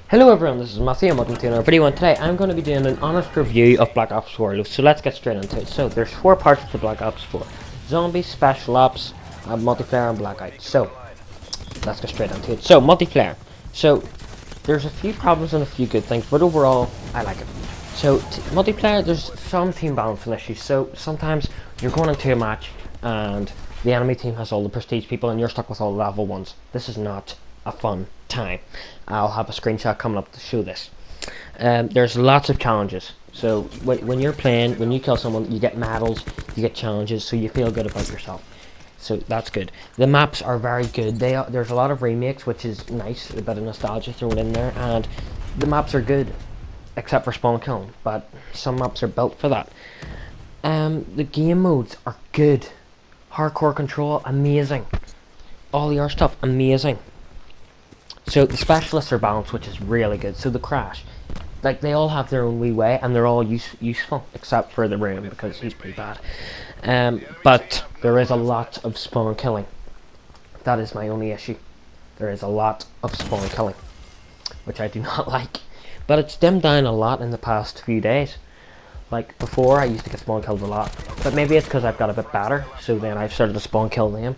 Hello everyone, this is Matthew and welcome to another video, and today I'm going to be doing an honest review of Black Ops 4. So let's get straight into it. So there's 4 parts to Black Ops 4. Zombies, Special Ops, Multiplayer and Blackout. So let's get straight into it. So multiplayer. So there's a few problems and a few good things, but overall I like it. So multiplayer, there's some team balancing issues. So sometimes you're going into a match and the enemy team has all the prestige people and you're stuck with all the level 1s. This is not a fun time. I'll have a screenshot coming up to show this. There's lots of challenges. So when you're playing, when you kill someone, you get medals, you get challenges, so you feel good about yourself. So that's good. The maps are very good. There's a lot of remakes, which is nice, a bit of nostalgia thrown in there, and the maps are good, except for spawn killing, but some maps are built for that. The game modes are good. Hardcore control, amazing. All your stuff, amazing. So the specialists are balanced, which is really good. So the crash, like they all have their own wee way, and they're all useful, except for the room because he's pretty bad. But there is a lot of spawn killing. That is my only issue. There is a lot of spawn killing, which I do not like. But it's dimmed down a lot in the past few days. Like before, I used to get spawn killed a lot, but maybe it's because I've got a bit better. So then I've started to spawn kill them.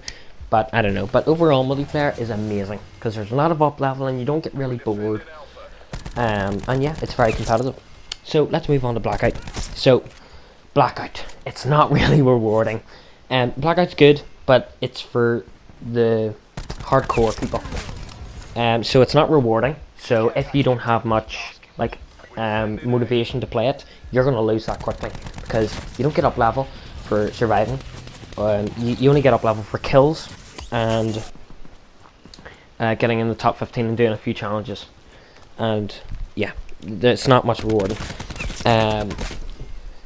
But I don't know. But overall, multiplayer is amazing because there's a lot of up leveling. You don't get really bored, and yeah, it's very competitive. So let's move on to Blackout. So Blackout, it's not really rewarding. Blackout's good, but it's for the hardcore people. So it's not rewarding. So if you don't have much like motivation to play it, you're gonna lose that quickly because you don't get up level for surviving. You only get up level for kills and getting in the top 15 and doing a few challenges, and yeah, it's not much rewarding.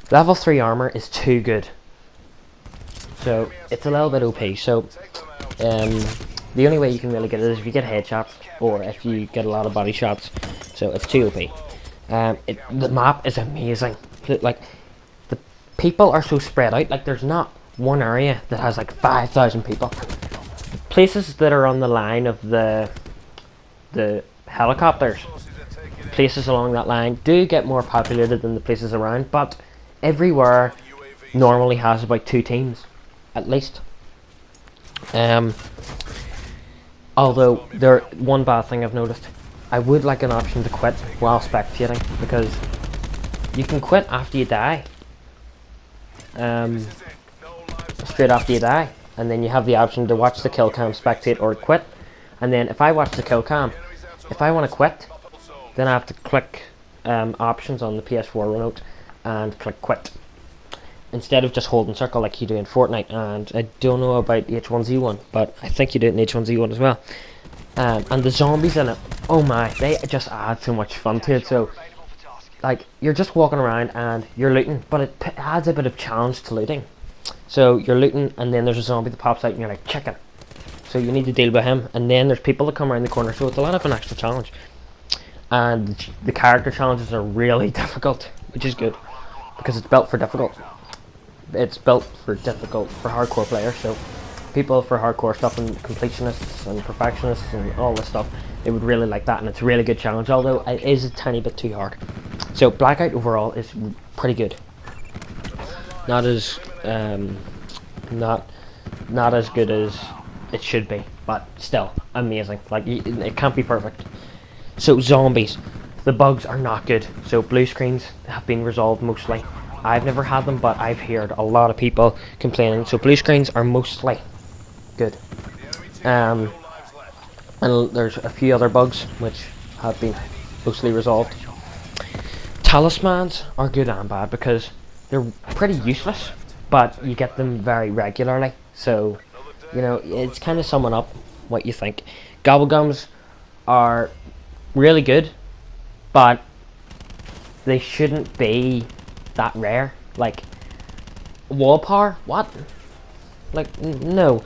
Level 3 armor is too good, so it's a little bit OP. So the only way you can really get it is if you get headshots or if you get a lot of body shots, so it's too OP. The map is amazing. Like the people are so spread out, like there's not one area that has like 5,000 people. Places that are on the line of the helicopters, places along that line do get more populated than the places around, but everywhere normally has about 2 teams at least. Although one bad thing I've noticed, I would like an option to quit while spectating, because you can quit after you die. Straight after you die, and then you have the option to watch the kill cam, spectate, or quit. And then if I watch the kill cam, if I want to quit, then I have to click options on the PS4 remote and click quit, instead of just holding circle like you do in Fortnite. And I don't know about H1Z1, but I think you do it in H1Z1 as well. And the zombies in it, oh my, they just add so much fun to it. So like you're just walking around and you're looting, but it adds a bit of challenge to looting. So you're looting and then there's a zombie that pops out and you're like, chicken. So you need to deal with him, and then there's people that come around the corner, so it's a lot of an extra challenge. And the character challenges are really difficult, which is good, because it's built for difficult. It's built for difficult for hardcore players, so people for hardcore stuff and completionists and perfectionists and all this stuff, they would really like that, and it's a really good challenge, although it is a tiny bit too hard. So Blackout overall is pretty good. Not as not as good as it should be, but still amazing. Like it can't be perfect. So zombies, the bugs are not good. So blue screens have been resolved mostly. I've never had them, but I've heard a lot of people complaining. So blue screens are mostly good. And there's a few other bugs which have been mostly resolved. Talismans are good and bad because they're pretty useless, but you get them very regularly. So, you know, it's kind of summing up what you think. Gobblegums are really good, but they shouldn't be that rare. Like, wall power? What? Like, no.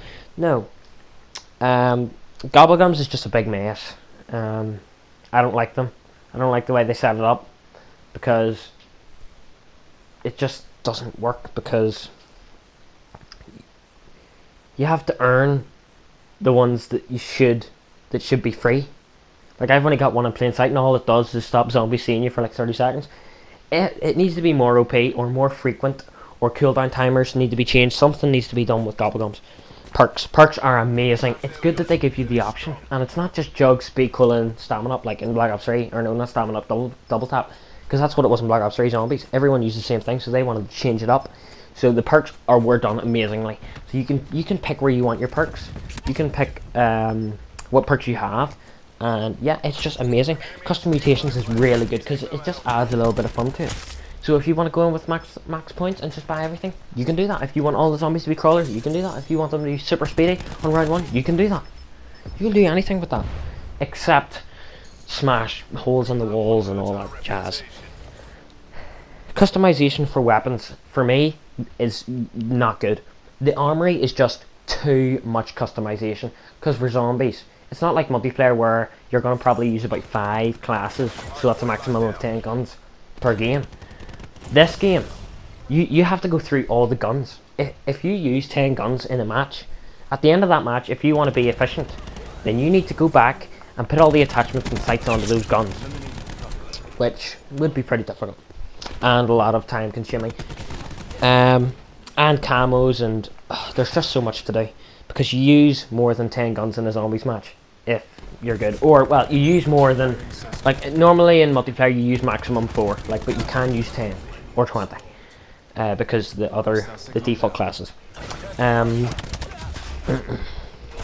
Gobblegums is just a big mess. I don't like them. I don't like the way they set it up, because it just doesn't work, because you have to earn the ones that should be free. Like, I've only got one in plain sight, and all it does is stop zombies seeing you for like 30 seconds. It needs to be more OP, or more frequent, or cooldown timers need to be changed. Something needs to be done with gobblegums. Perks are amazing. It's good that they give you the option, and it's not just jug, speed, cooling, stamina up like in Black Ops 3, or no, not stamina up, double tap, because that's what it was in Black Ops 3 Zombies. Everyone used the same thing, so they wanted to change it up. So the perks were done amazingly. So you can pick where you want your perks. You can pick what perks you have, and yeah, it's just amazing. Custom mutations is really good because it just adds a little bit of fun to it. So if you want to go in with max points and just buy everything, you can do that. If you want all the zombies to be crawlers, you can do that. If you want them to be super speedy on round 1, you can do that. You can do anything with that, except smash holes in the walls and all that jazz. Customization for weapons, for me, is not good. The armory is just too much customization, because for zombies, it's not like multiplayer where you're going to probably use about 5 classes, so that's a maximum of 10 guns per game. This game, you have to go through all the guns. If you use 10 guns in a match, at the end of that match, if you want to be efficient, then you need to go back and put all the attachments and sights onto those guns, which would be pretty difficult and a lot of time consuming. And camos, and there's just so much to do, because you use more than 10 guns in a zombies match if you're good, or well, you use more than, like normally in multiplayer you use maximum 4, like, but you can use 10 or 20 because the default classes.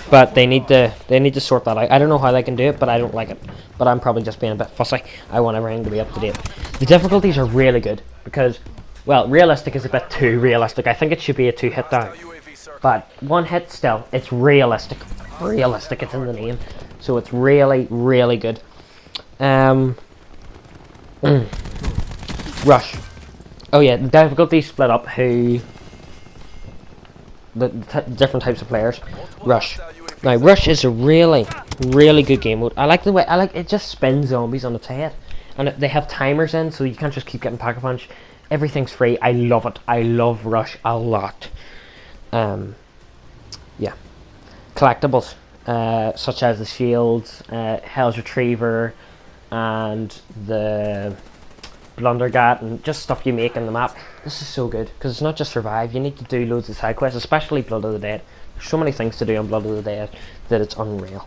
But they need to sort that out. I don't know how they can do it, but I don't like it. But I'm probably just being a bit fussy. I want everything to be up to date. The difficulties are really good because, well, realistic is a bit too realistic. I think it should be a 2-hit down, but 1 hit still, it's realistic. Realistic, it's in the name, so it's really, really good. Rush. Oh yeah, the difficulty split up who the different types of players. Rush. Now, Rush is a really, really good game mode. I like the way it just spins zombies on its head, and they have timers in, so you can't just keep getting pack-a-punch. Everything's free. I love it. I love Rush a lot. Yeah. Collectibles, such as the shields, Hell's Retriever, and the Blundergat, and just stuff you make in the map. This is so good, because it's not just survive. You need to do loads of side quests, especially Blood of the Dead. There's so many things to do on Blood of the Dead that it's unreal.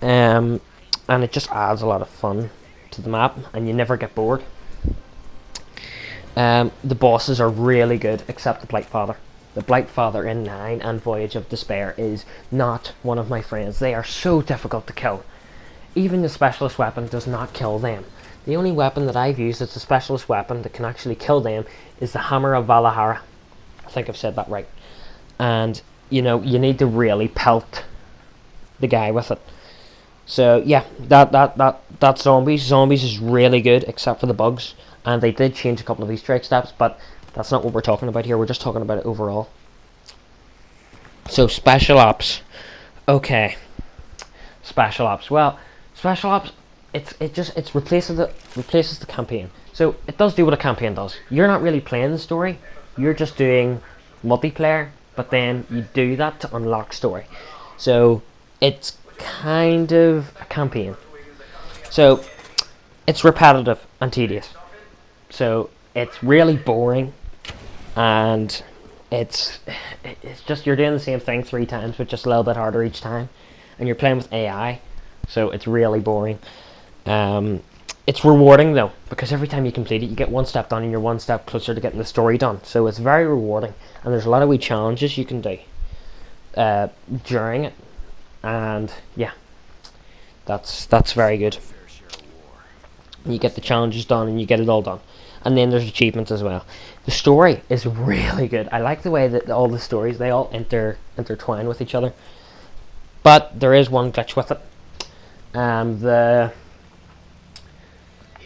And it just adds a lot of fun to the map, and you never get bored. The bosses are really good, except the Blight Father. The Blight Father in 9 and Voyage of Despair is not one of my friends. They are so difficult to kill. Even the specialist weapon does not kill them. The only weapon that I've used that's a specialist weapon that can actually kill them is the Hammer of Valahara. I think I've said that right. And, you know, you need to really pelt the guy with it. So, yeah, that's Zombies. Zombies is really good, except for the bugs. And they did change a couple of Easter egg steps, but that's not what we're talking about here. We're just talking about it overall. So, Special Ops. Okay. Special Ops. Well, Special Ops, it replaces the campaign. So it does do what a campaign does. You're not really playing the story. You're just doing multiplayer, but then you do that to unlock story. So it's kind of a campaign. So it's repetitive and tedious. So it's really boring, and it's just you're doing the same thing 3 times, but just a little bit harder each time, and you're playing with AI. So it's really boring. It's rewarding though, because every time you complete it, you get 1 step done, and you're 1 step closer to getting the story done. So it's very rewarding, and there's a lot of wee challenges you can do during it, and yeah, that's very good. You get the challenges done, and you get it all done, and then there's achievements as well. The story is really good. I like the way that all the stories, they all intertwine with each other, but there is one glitch with it.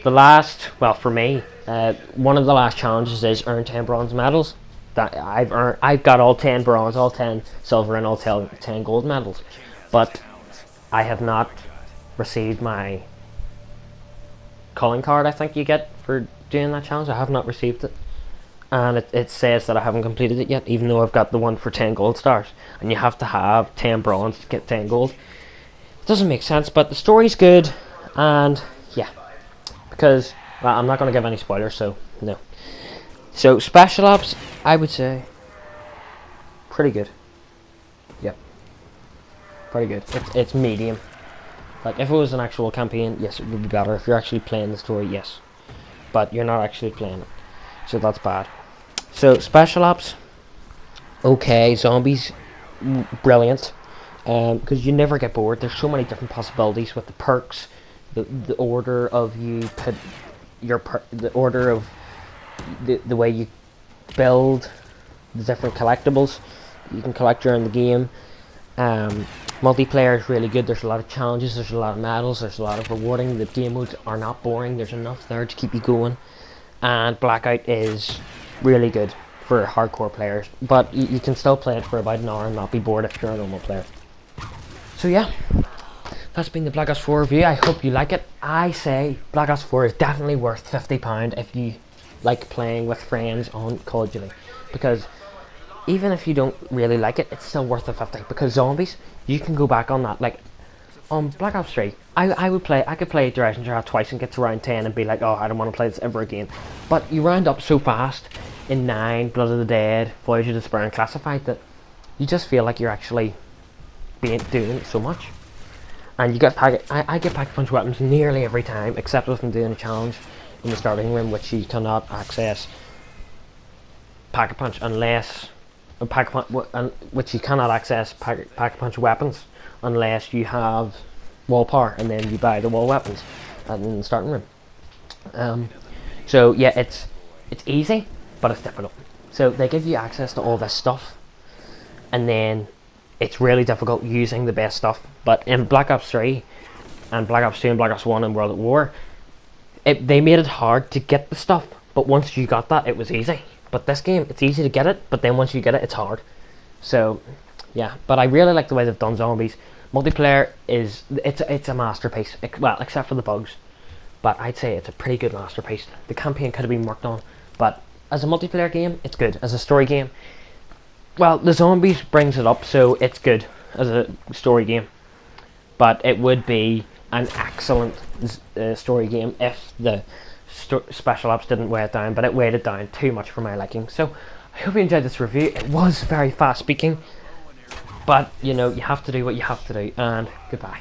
The last, well, for me, one of the last challenges is earn 10 bronze medals. That I've got all 10 bronze, all 10 silver, and all 10 gold medals, but I have not received my calling card. I think you get for doing that challenge. I have not received it, and it says that I haven't completed it yet, even though I've got the one for 10 gold stars, and you have to have 10 bronze to get 10 gold. doesn't make sense, but the story's good, and yeah, because well, I'm not going to give any spoilers, so no. So Special Ops, I would say, pretty good. Yep, pretty good. It's medium. Like if it was an actual campaign, yes, it would be better. If you're actually playing the story, yes, but you're not actually playing it, so that's bad. So Special Ops, okay. Zombies, brilliant. Because you never get bored. There's so many different possibilities with the perks, the order of you put the order of the way you build the different collectibles you can collect during the game. Multiplayer is really good. There's a lot of challenges, there's a lot of medals, there's a lot of rewarding. The game modes are not boring. There's enough there to keep you going. And Blackout is really good for hardcore players, but you can still play it for about an hour and not be bored if you're a normal player. So yeah, that's been the Black Ops 4 review. I hope you like it. I say Black Ops 4 is definitely worth £50 if you like playing with friends on Call of Duty, because even if you don't really like it, it's still worth the 50, because zombies, you can go back on that. Like on Black Ops 3, I could play Duration Draft twice and get to round 10 and be like, oh, I don't want to play this ever again. But you round up so fast in 9, Blood of the Dead, Voyage of Despair and Classified that you just feel like you're actually doing so much. And you get I get pack punch weapons nearly every time, except if I'm doing a challenge in the starting room, which you cannot access pack a punch unless which you cannot access pack a punch weapons unless you have wall power, and then you buy the wall weapons in the starting room. So yeah, it's easy, but it's difficult. So they give you access to all this stuff, and then it's really difficult using the best stuff. But in Black Ops 3 and Black Ops 2 and Black Ops 1 and World at War, they made it hard to get the stuff, but once you got that, it was easy. But this game, it's easy to get it, but then once you get it, it's hard. So yeah, but I really like the way they've done zombies. Multiplayer it's a masterpiece, well, except for the bugs, but I'd say it's a pretty good masterpiece. The campaign could have been worked on, but as a multiplayer game, it's good. As a story game, well, the zombies brings it up, so it's good as a story game. But it would be an excellent story game if the Special Ops didn't weigh it down, but it weighed it down too much for my liking. So I hope you enjoyed this review. It was very fast speaking, but you know, you have to do what you have to do, and goodbye.